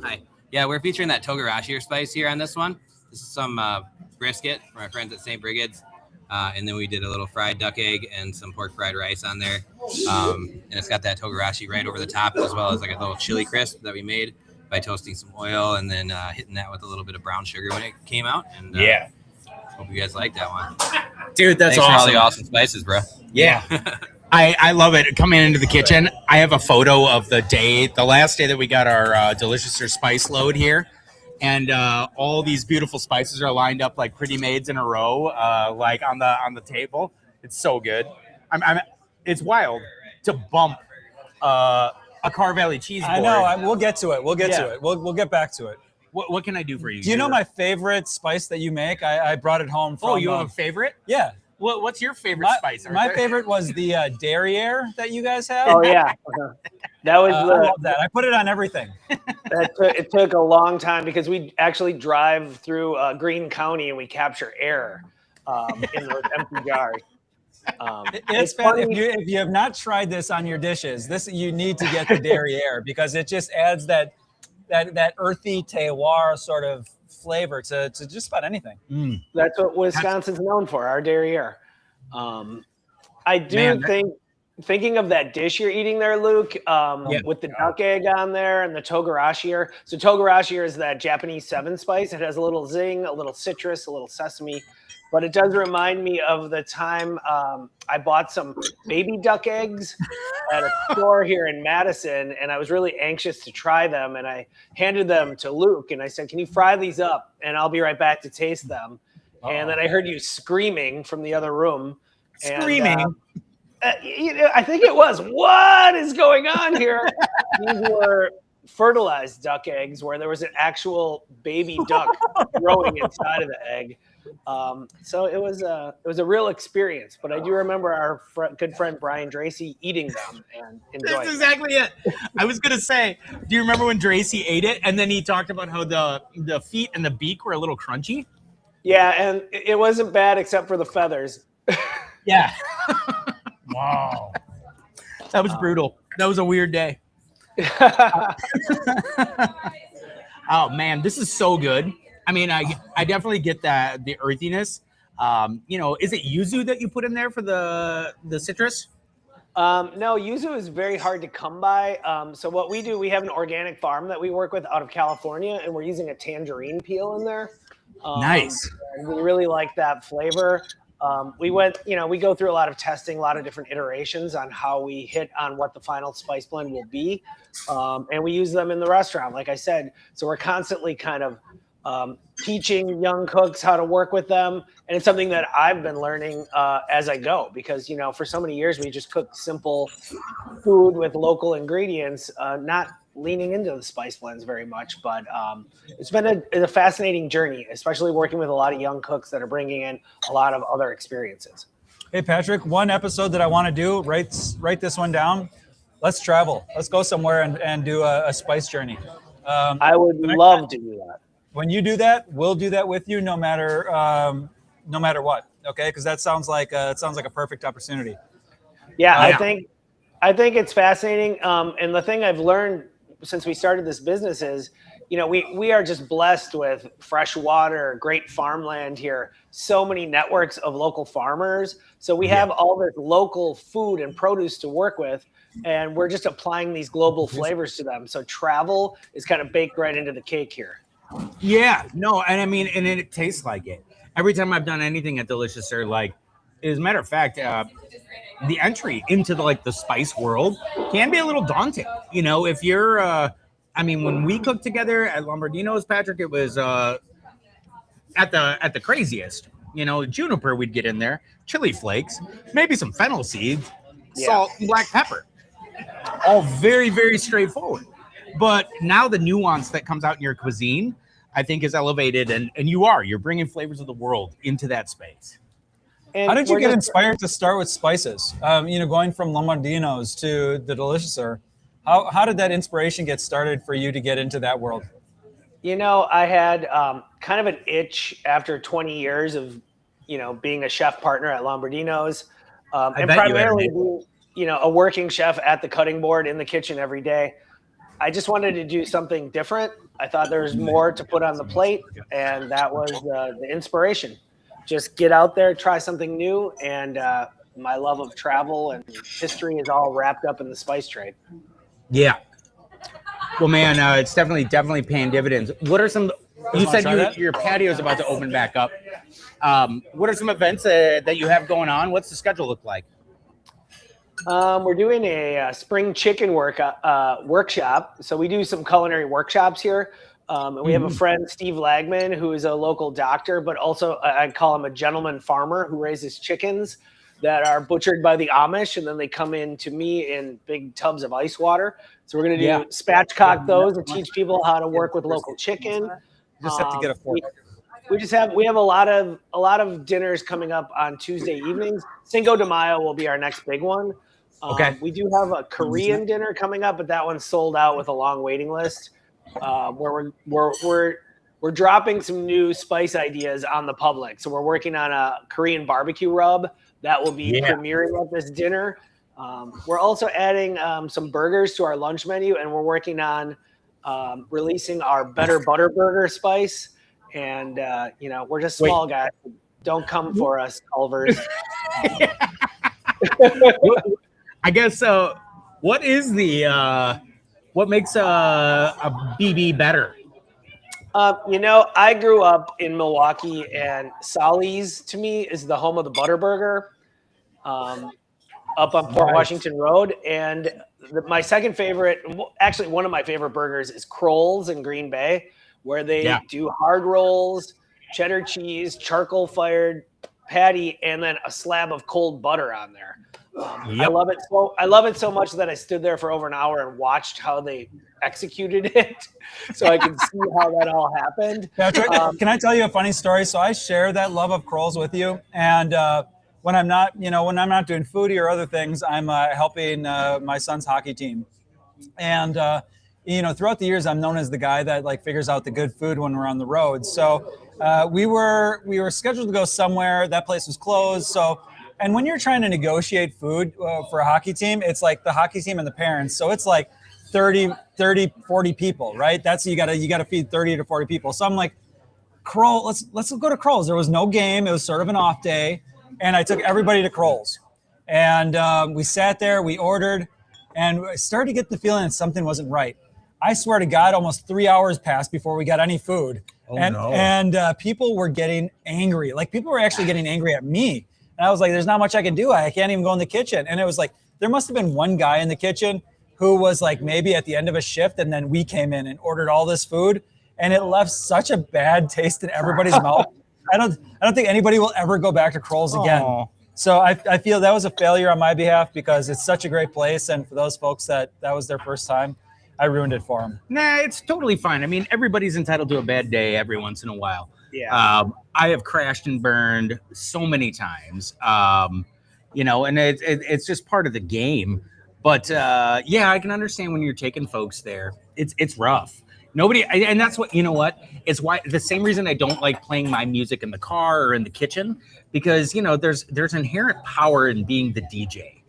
Hi. Yeah, we're featuring that Togarashi spice here on this one. This is some brisket from our friends at St. Brigid's. And then we did a little fried duck egg and some pork fried rice on there. And it's got that Togarashi right over the top, as well as a little chili crisp that we made by toasting some oil and then hitting that with a little bit of brown sugar when it came out. And hope you guys like that one. Dude, that's Thanks awesome. for all the awesome spices, bro. Yeah. I love it. Coming into the kitchen, I have a photo of the last day that we got our Deliciouser spice load here. And all these beautiful spices are lined up like pretty maids in a row, on the table. It's so good. It's wild to bump a Car Valley cheese board. I know. We'll get to it. We'll get back to it. What can I do for you? Do you know my favorite spice that you make? I brought it home from. Oh, you have a favorite? Yeah. What's your favorite spice? My favorite was the derriere that you guys have. Oh, yeah. That was I love that. I put it on everything. It took a long time, because we actually drive through Greene County and we capture air in those empty jars. It's fun. If you have not tried this on your dishes, you need to get the derriere, because it just adds that earthy terroir sort of flavor to just about anything. That's what Wisconsin's known for, our derriere. I do Man, thinking of that dish you're eating there, Luke, with the duck egg on there and the togarashi. So togarashi is that Japanese 7 spice. It has a little zing, a little citrus, a little sesame, but it does remind me of the time I bought some baby duck eggs at a store here in Madison, and I was really anxious to try them, and I handed them to Luke, and I said, "Can you fry these up, and I'll be right back to taste them." And then I heard you screaming from the other room. Screaming. I think it was, what is going on here? These were fertilized duck eggs where there was an actual baby duck growing inside of the egg. So it was a real experience. But I do remember our good friend Brian Dracy eating them and enjoying That's exactly it. I was gonna say, do you remember when Dracy ate it and then he talked about how the feet and the beak were a little crunchy? Yeah, and it wasn't bad except for the feathers. Yeah. Wow. That was brutal. That was a weird day. Oh man, this is so good. I mean, I definitely get that, the earthiness. Is it yuzu that you put in there for the citrus? No, yuzu is very hard to come by. So what we do, we have an organic farm that we work with out of California, and we're using a tangerine peel in there. Nice. And we really like that flavor. We go through a lot of testing, a lot of different iterations on how we hit on what the final spice blend will be. And we use them in the restaurant, like I said. So we're constantly kind of teaching young cooks how to work with them. And it's something that I've been learning as I go, because, for so many years, we just cooked simple food with local ingredients, not leaning into the spice blends very much. But it's been a fascinating journey, especially working with a lot of young cooks that are bringing in a lot of other experiences. Hey, Patrick, one episode that I want to do, write this one down. Let's travel. Let's go somewhere and do a spice journey. I would love to do that. When you do that, we'll do that with you, no matter what. Okay, because that sounds like a perfect opportunity. Yeah, I think it's fascinating. And the thing I've learned since we started this business is, we are just blessed with fresh water, great farmland here, so many networks of local farmers. So we have all this local food and produce to work with, and we're just applying these global flavors to them. So travel is kind of baked right into the cake here. Yeah, no, and I mean, and it tastes like it. Every time I've done anything at Delicious, or as a matter of fact, the entry into the spice world can be a little daunting. If you're, when we cooked together at Lombardino's, Patrick, it was at the craziest. Juniper we'd get in there, chili flakes, maybe some fennel seeds, salt, and black pepper. All very, very straightforward. But now the nuance that comes out in your cuisine, I think, is elevated, and you're bringing flavors of the world into that space. And how did you get inspired to start with spices? Going from Lombardino's to the Deliciouser, how did that inspiration get started for you to get into that world? I had kind of an itch after 20 years of, being a chef partner at Lombardino's, and primarily being, a working chef at the cutting board in the kitchen every day. I just wanted to do something different. I thought there was more to put on the plate, and that was the inspiration. Just get out there, try something new, and my love of travel and history is all wrapped up in the spice trade. Yeah. Well, man, it's definitely paying dividends. What are some? You said your patio is about to open back up. What are some events that you have going on? What's the schedule look like? We're doing a spring chicken workshop. So we do some culinary workshops here. And we have a friend, Steve Lagman, who is a local doctor, but also I call him a gentleman farmer who raises chickens that are butchered by the Amish. And then they come in to me in big tubs of ice water. So we're going to do spatchcock those and teach people how to work with local chicken. Just have to get a fork. We have a lot of dinners coming up on Tuesday evenings. Cinco de Mayo will be our next big one. Okay. We do have a Korean dinner coming up, but that one's sold out with a long waiting list. Where we're dropping some new spice ideas on the public. So we're working on a Korean barbecue rub that will be premiering at this dinner. We're also adding some burgers to our lunch menu, and we're working on releasing our Better Butter Burger spice. And we're just small guys. Don't come for us, Culvers. I guess. What is the what makes a BB better? I grew up in Milwaukee, and Solly's to me is the home of the Butterburger, up on Port Washington Road. And my second favorite, actually one of my favorite burgers, is Kroll's in Green Bay, where they do hard rolls, cheddar cheese, charcoal fired patty, and then a slab of cold butter on there. I love it so much that I stood there for over an hour and watched how they executed it, so I could see how that all happened. Patrick, can I tell you a funny story? So I share that love of Kroll's with you, and when I'm not doing foodie or other things, I'm helping my son's hockey team, and throughout the years, I'm known as the guy that like figures out the good food when we're on the road. So we were scheduled to go somewhere. That place was closed. So. And when you're trying to negotiate food for a hockey team, it's like the hockey team and the parents. So it's like 30, 40 people, right? That's you gotta feed 30 to 40 people. So I'm like, Kroll, let's go to Kroll's. There was no game. It was sort of an off day. And I took everybody to Kroll's. And we sat there, we ordered, and I started to get the feeling that something wasn't right. I swear to God, almost 3 hours passed before we got any food. And people were getting angry. Like people were actually getting angry at me. And I was like, there's not much I can do. I can't even go in the kitchen. And it was like, there must have been one guy in the kitchen who was like maybe at the end of a shift. And then we came in and ordered all this food. And it left such a bad taste in everybody's mouth. I don't think anybody will ever go back to Kroll's again. Aww. So I feel that was a failure on my behalf because it's such a great place. And for those folks that was their first time, I ruined it for them. Nah, it's totally fine. I mean, everybody's entitled to a bad day every once in a while. Yeah. I have crashed and burned so many times, and it's just part of the game. But I can understand when you're taking folks there. It's rough. And that's what, it's why the same reason I don't like playing my music in the car or in the kitchen, because, there's inherent power in being the DJ.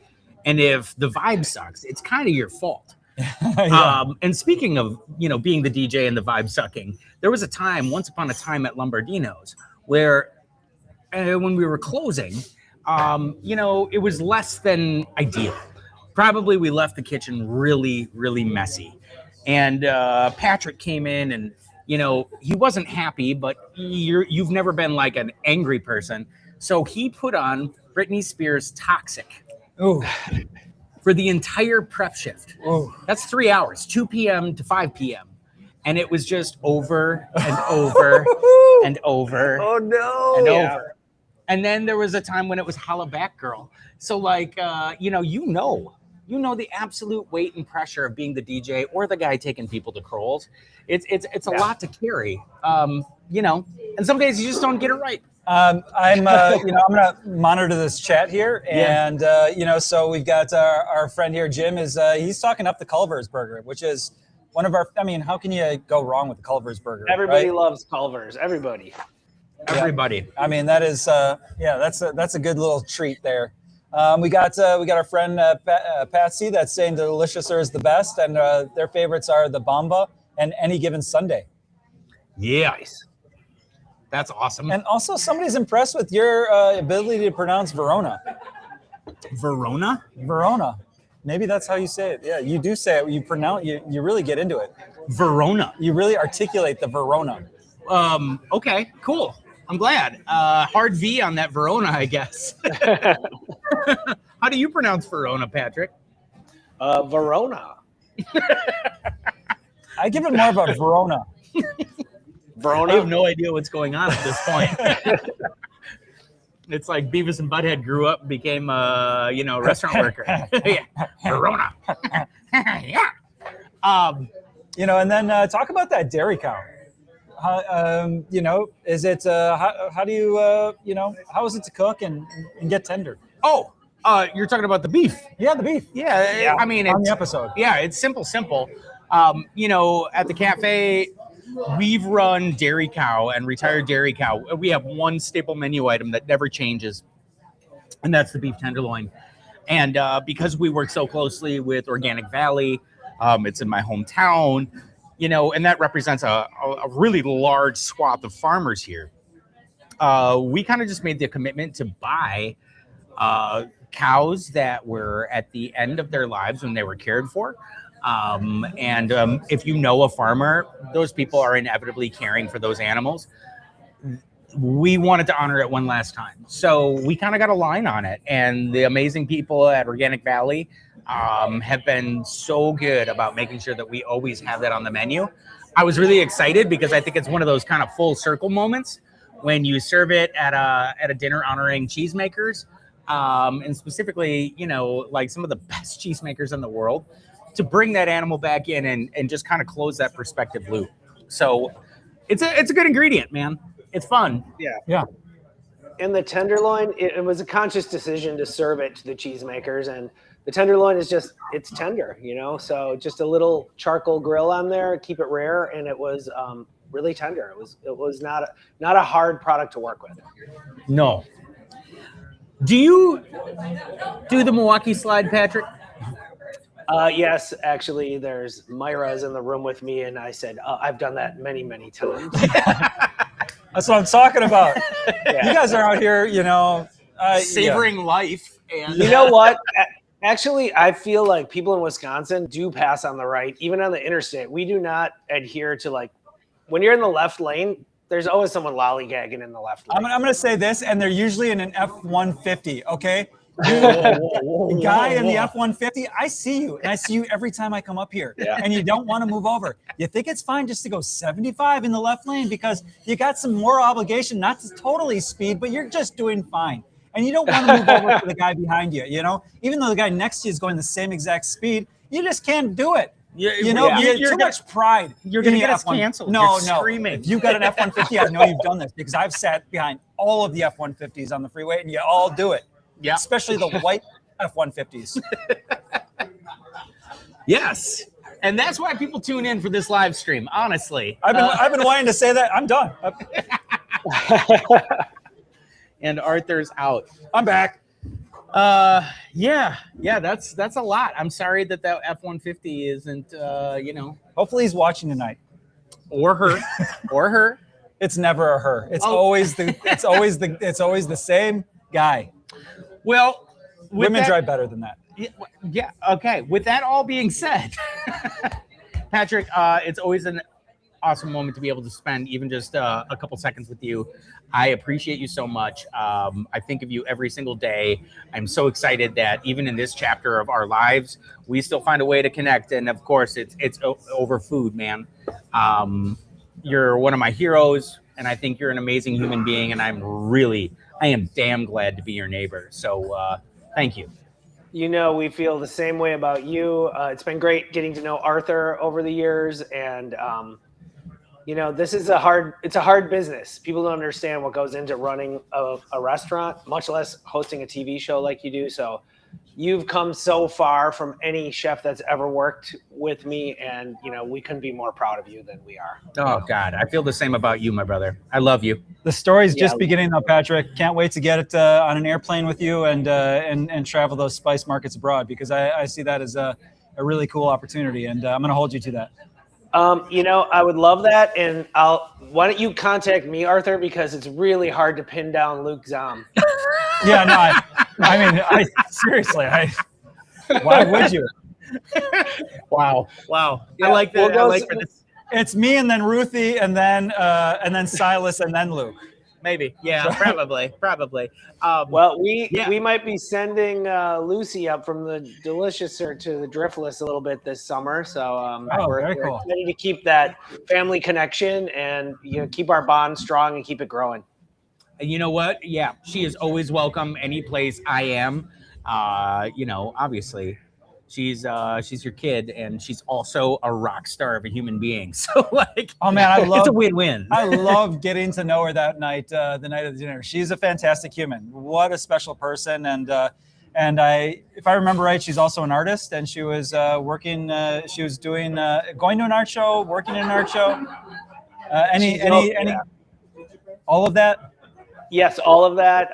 And if the vibe sucks, it's kind of your fault. And speaking of, being the DJ and the vibe sucking, there was once upon a time at Lombardino's where when we were closing, it was less than ideal. Probably we left the kitchen really, really messy. And Patrick came in and, he wasn't happy, but you've never been like an angry person. So he put on Britney Spears' Toxic. Ooh. For the entire prep shift. Ooh. That's 3 hours, 2 p.m. to 5 p.m. And it was just over and over and over. Oh, no. And over. And then there was a time when it was Holla Back Girl. So like, you know the absolute weight and pressure of being the DJ or the guy taking people to Kroll's. It's a lot to carry, and some days you just don't get it right. I'm gonna monitor this chat here, and so we've got our friend here, Jim, he's talking up the Culver's burger, which is one of our. I mean, how can you go wrong with the Culver's burger? Everybody loves Culver's. Everybody. I mean, that is that's a good little treat there. We got our friend Patsy that's saying the Deliciouser is the best, and their favorites are the Bamba and Any Given Sunday. Yeah. Nice. That's awesome. And also, somebody's impressed with your ability to pronounce Verona. Verona? Verona. Maybe that's how you say it. Yeah, you do say it. You pronounce. You really get into it. Verona. You really articulate the Verona. Okay. Cool. I'm glad. Hard V on that Verona, I guess. How do you pronounce Verona, Patrick? Verona. I give it more of a Verona. Verona? I have no idea what's going on at this point. It's like Beavis and Butthead grew up and became a restaurant worker. Yeah. Verona. Yeah. And then talk about that dairy cow. Is it how do you how is it to cook and get tender? Oh, you're talking about the beef. Yeah, the beef. Yeah. I mean, on the episode. Yeah, it's simple. At the cafe, we've run Dairy Cow and Retired Dairy Cow. We have one staple menu item that never changes, and that's the beef tenderloin. And because we work so closely with Organic Valley, it's in my hometown, and that represents a really large swath of farmers here. We kind of just made the commitment to buy cows that were at the end of their lives when they were cared for. If you know a farmer, those people are inevitably caring for those animals. We wanted to honor it one last time. So we kind of got a line on it. And the amazing people at Organic Valley have been so good about making sure that we always have that on the menu. I was really excited because I think it's one of those kind of full circle moments when you serve it at a dinner honoring cheesemakers, and specifically, you know, like some of the best cheesemakers in the world, to bring that animal back in and just kind of close that perspective loop. So it's a good ingredient, man. It's fun. Yeah. And the tenderloin, it was a conscious decision to serve it to the cheesemakers, and the tenderloin is just, it's tender, you know, so just a little charcoal grill on there, keep it rare, and it was really tender. It was not a hard product to work with. No. Do you do the Milwaukee slide, Patrick? Yes, actually, there's Myra's in the room with me, and I said, I've done that many, many times. That's what I'm talking about. Yeah. You guys are out here, you know, savoring life. And you know what? Actually, I feel like people in Wisconsin do pass on the right, even on the interstate. We do not adhere to, like, when you're in the left lane, there's always someone lollygagging in the left lane. I'm going to say this, and they're usually in an F-150, okay? The guy in the F-150, I see you, and I see you every time I come up here, and you don't want to move over. You think it's fine just to go 75 in the left lane because you got some more obligation, not to totally speed, but you're just doing fine. And you don't want to move over to the guy behind you, you know? Even though the guy next to you is going the same exact speed, you just can't do it. You know, you're too much pride. You're going to get us canceled. No, you're screaming. If you've got an F-150, I know you've done this because I've sat behind all of the F-150s on the freeway, and you all do it. Yeah. Especially the white F-150s. Yes. And that's why people tune in for this live stream, honestly. I've been wanting to say that. I'm done. And Arthur's out. I'm back. Yeah, that's a lot. I'm sorry that F-150 isn't, you know. Hopefully he's watching tonight. Or her. It's never a her. It's always the same guy. Well, women drive better than that. Yeah. Okay. With that all being said, Patrick, it's always an awesome moment to be able to spend even just a couple seconds with you. I appreciate you so much. I think of you every single day. I'm so excited that even in this chapter of our lives, we still find a way to connect. And of course, it's over food, man. You're one of my heroes, and I think you're an amazing human being. And I am damn glad to be your neighbor. So thank you. You know, we feel the same way about you. It's been great getting to know Arthur over the years. And, you know, it's a hard business. People don't understand what goes into running a restaurant, much less hosting a TV show like you do. So you've come so far from any chef that's ever worked with me. And, you know, we couldn't be more proud of you than we are. Oh, God. I feel the same about you, my brother. I love you. The story's just beginning though, Patrick. Can't wait to get it on an airplane with you and travel those spice markets abroad, because I see that as a really cool opportunity, and I'm going to hold you to that. You know, I would love that, and why don't you contact me, Arthur, because it's really hard to pin down Luke Zahm. Yeah, no, I seriously, why would you? Wow. Yeah, I like that. I like that. It's me, and then Ruthie, and then Silas, and then Luke. Maybe. Yeah, probably. Well, we might be sending Lucy up from the Deliciouser to the Driftless a little bit this summer. So we're cool. excited to keep that family connection and, you know, keep our bond strong and keep it growing. And you know what? Yeah, she is always welcome any place I am. You know, obviously, she's your kid, and she's also a rock star of a human being. So, like, oh man, it's a win-win. I love getting to know her that night, the night of the dinner. She's a fantastic human. What a special person, and if I remember right, she's also an artist, and she was working. She was doing going to an art show, working in an art show. All of that. Yes, all of that.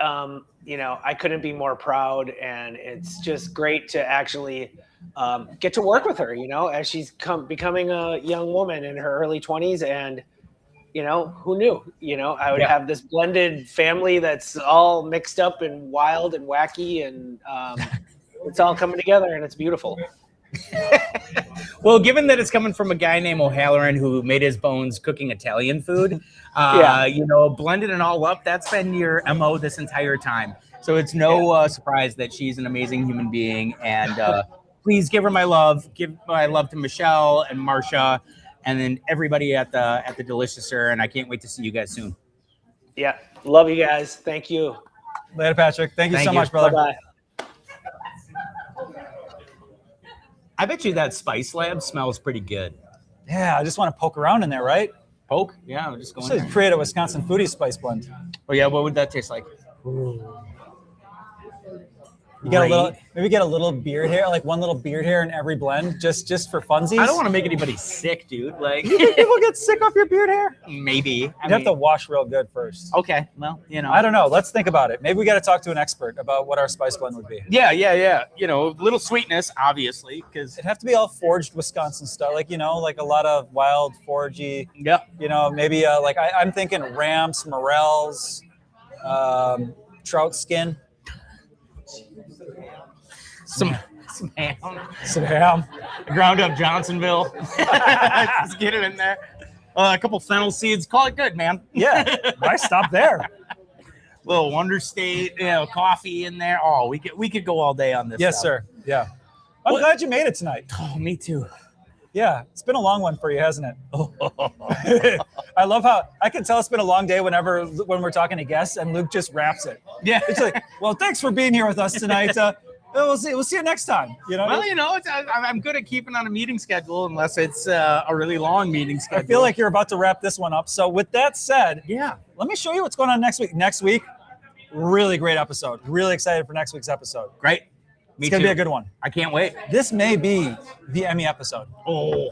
You know, I couldn't be more proud, and it's just great to actually get to work with her, you know, as she's becoming a young woman in her early 20s. And you know, who knew? You know, I would Yeah. have this blended family that's all mixed up and wild and wacky, and it's all coming together, and it's beautiful. Well, given that it's coming from a guy named O'Halloran who made his bones cooking Italian food, Yeah. you know, blended it all up, that's been your MO this entire time. So it's no surprise that she's an amazing human being. And please give her my love. Give my love to Michelle and Marsha, and then everybody at the Deliciouser. And I can't wait to see you guys soon. Yeah. Love you guys. Thank you. Later, Patrick. Thank you Thank so you. much, brother. Bye-bye. I bet you that Spice Lab smells pretty good. Yeah, I just want to poke around in there, right? Poke? Yeah, I'm just going. So create a Wisconsin foodie spice blend. Oh yeah, what would that taste like? You get a little, maybe get a little beard hair, like one little beard hair in every blend, just for funsies. I don't want to make anybody sick, dude. Like You think people get sick off your beard hair? maybe. You'd have to wash real good first. Okay, well, you know. I don't know. Let's think about it. Maybe we got to talk to an expert about what our spice blend would be. Yeah. You know, little sweetness, obviously, because It'd have to be all foraged Wisconsin stuff, like, you know, like a lot of wild foragey. yeah, You know, maybe like I'm thinking ramps, morels, trout skin, some ham, some ham. ground up Johnsonville. Just get it in there. A couple fennel seeds. Call it good, man. Yeah, why stop there? Little Wonder State, you know, coffee in there. Oh, we could go all day on this. Yes, stuff. sir. Yeah. I'm glad you made it tonight. Oh, me too. Yeah, it's been a long one for you, hasn't it? I love how I can tell it's been a long day when we're talking to guests and Luke just wraps it. Yeah. It's like, well, thanks for being here with us tonight. We'll see you next time. You know. Well, you know, I'm good at keeping on a meeting schedule unless it's a really long meeting schedule. I feel like you're about to wrap this one up. So with that said, yeah, let me show you what's going on next week. Next week, really great episode. Really excited for next week's episode. Great. It's gonna be a good one. I can't wait. This may be the Emmy episode. Oh,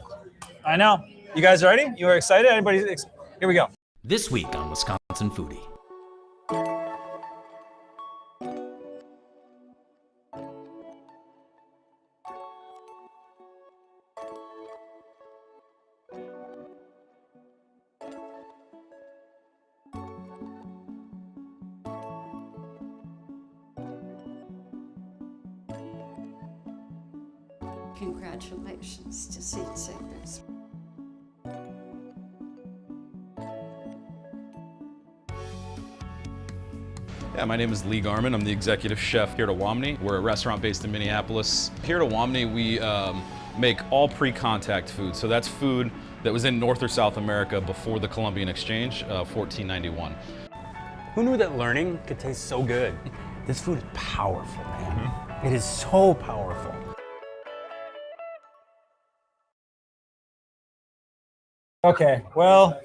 I know. You guys ready? You are excited? Here we go. This week on Wisconsin Foodie. Congratulations to Seed Savers. Yeah, my name is Lee Garman. I'm the executive chef here at Awamni. We're a restaurant based in Minneapolis. Here at Awamni, we make all pre-contact food. So that's food that was in North or South America before the Columbian Exchange, 1491. who knew that learning could taste so good? This food is powerful, man. It is so powerful. Okay. Well,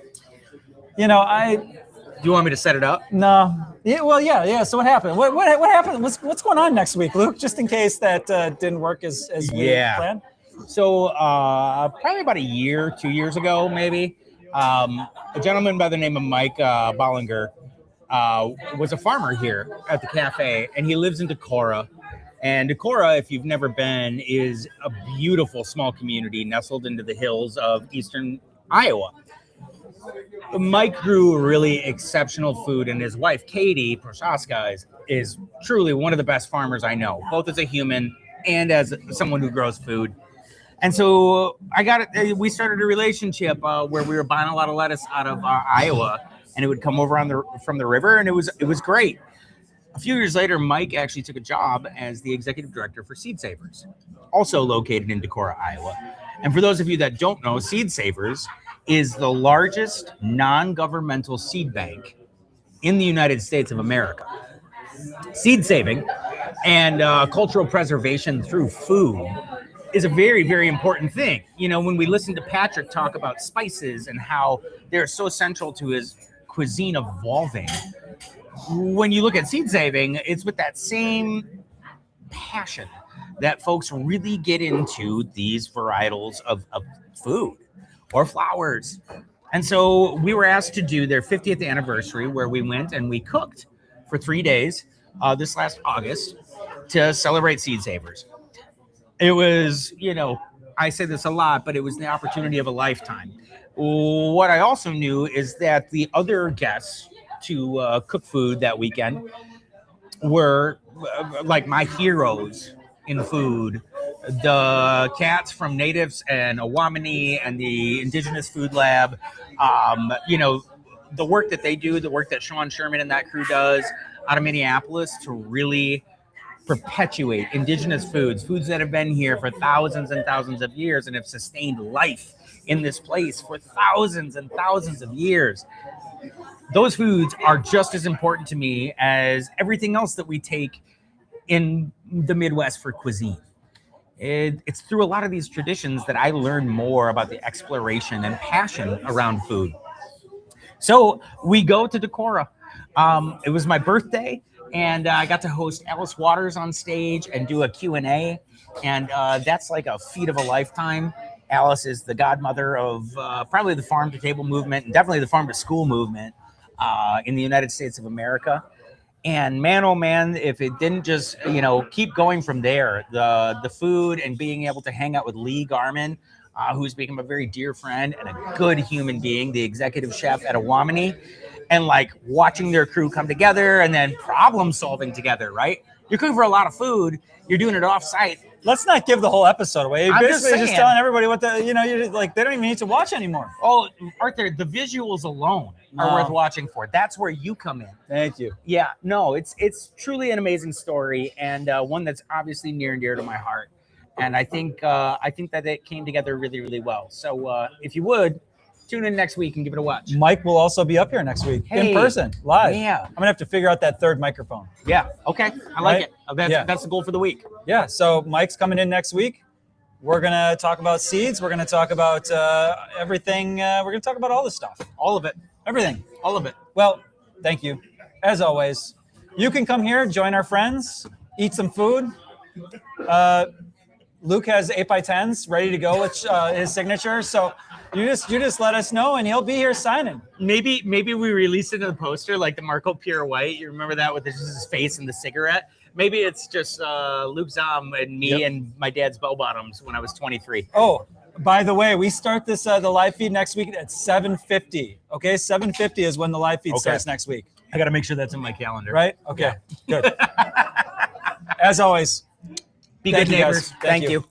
you know, Do you want me to set it up? no. Yeah. Well, yeah. So what happened? What happened? What's going on next week, Luke? Just in case that didn't work as we planned. So probably about 2 years ago, maybe, a gentleman by the name of Mike Bollinger was a farmer here at the cafe, and he lives in Decorah. And Decorah, if you've never been, is a beautiful small community nestled into the hills of eastern Iowa. Mike grew really exceptional food, and his wife, Katie Prochaska, is truly one of the best farmers I know, both as a human and as someone who grows food. And so we started a relationship where we were buying a lot of lettuce out of Iowa, and it would come over from the river, and it was great. A few years later, Mike actually took a job as the executive director for Seed Savers, also located in Decorah, Iowa. And for those of you that don't know, Seed Savers is the largest non-governmental seed bank in the United States of America. Seed saving and cultural preservation through food is a very, very important thing. You know, when we listen to Patrick talk about spices and how they're so central to his cuisine evolving, when you look at seed saving, it's with that same passion that folks really get into these varietals of food or flowers. And so we were asked to do their 50th anniversary, where we went and we cooked for 3 days this last August to celebrate Seed Savers. It was, you know, I say this a lot, but it was the opportunity of a lifetime. What I also knew is that the other guests to cook food that weekend were like my heroes in food. The cats from Natives and Awamini and the Indigenous Food Lab, the work that they do, the work that Sean Sherman and that crew does out of Minneapolis to really perpetuate indigenous foods that have been here for thousands and thousands of years and have sustained life in this place for thousands and thousands of years. Those foods are just as important to me as everything else that we take in the Midwest for cuisine. It's through a lot of these traditions that I learn more about the exploration and passion around food. So we go to Decorah. It was my birthday, and I got to host Alice Waters on stage and do a Q&A, and that's like a feat of a lifetime. Alice is the godmother of probably the farm-to-table movement, and definitely the farm-to-school movement in the United States of America. And man, oh man, if it didn't just, keep going from there, the food and being able to hang out with Lee Garman, who's become a very dear friend and a good human being, the executive chef at Awamini, and like watching their crew come together and then problem solving together, right? You're cooking for a lot of food. You're doing it off site. Let's not give the whole episode away. You're I'm basically just just telling everybody what you're like, they don't even need to watch anymore. Oh, Arthur, the visuals alone are worth watching for. That's where you come in. Thank you. Yeah, no, it's truly an amazing story, and one that's obviously near and dear to my heart. And I think that it came together really, really well. So if you would, tune in next week and give it a watch. Mike will also be up here next week in person, live. Yeah. I'm gonna have to figure out that third microphone. Yeah. Okay. I like it. That's the goal for the week. Yeah. So Mike's coming in next week. We're gonna talk about seeds. We're gonna talk about everything. We're gonna talk about all this stuff. All of it. Everything. All of it. Well, thank you. As always, you can come here, join our friends, eat some food. Luke has 8x10s ready to go with his signature. So you just let us know, and he'll be here signing. Maybe we release it in the poster like the Marco Pure White. You remember that with his face and the cigarette? Maybe it's just Luke Zom and me and my dad's bell bottoms when I was 23. Oh, by the way, we start this the live feed next week at 7:50. Okay, 7:50 is when the live feed starts next week. I got to make sure that's in my calendar. Right? Okay, good. As always, be good neighbors. Thank you.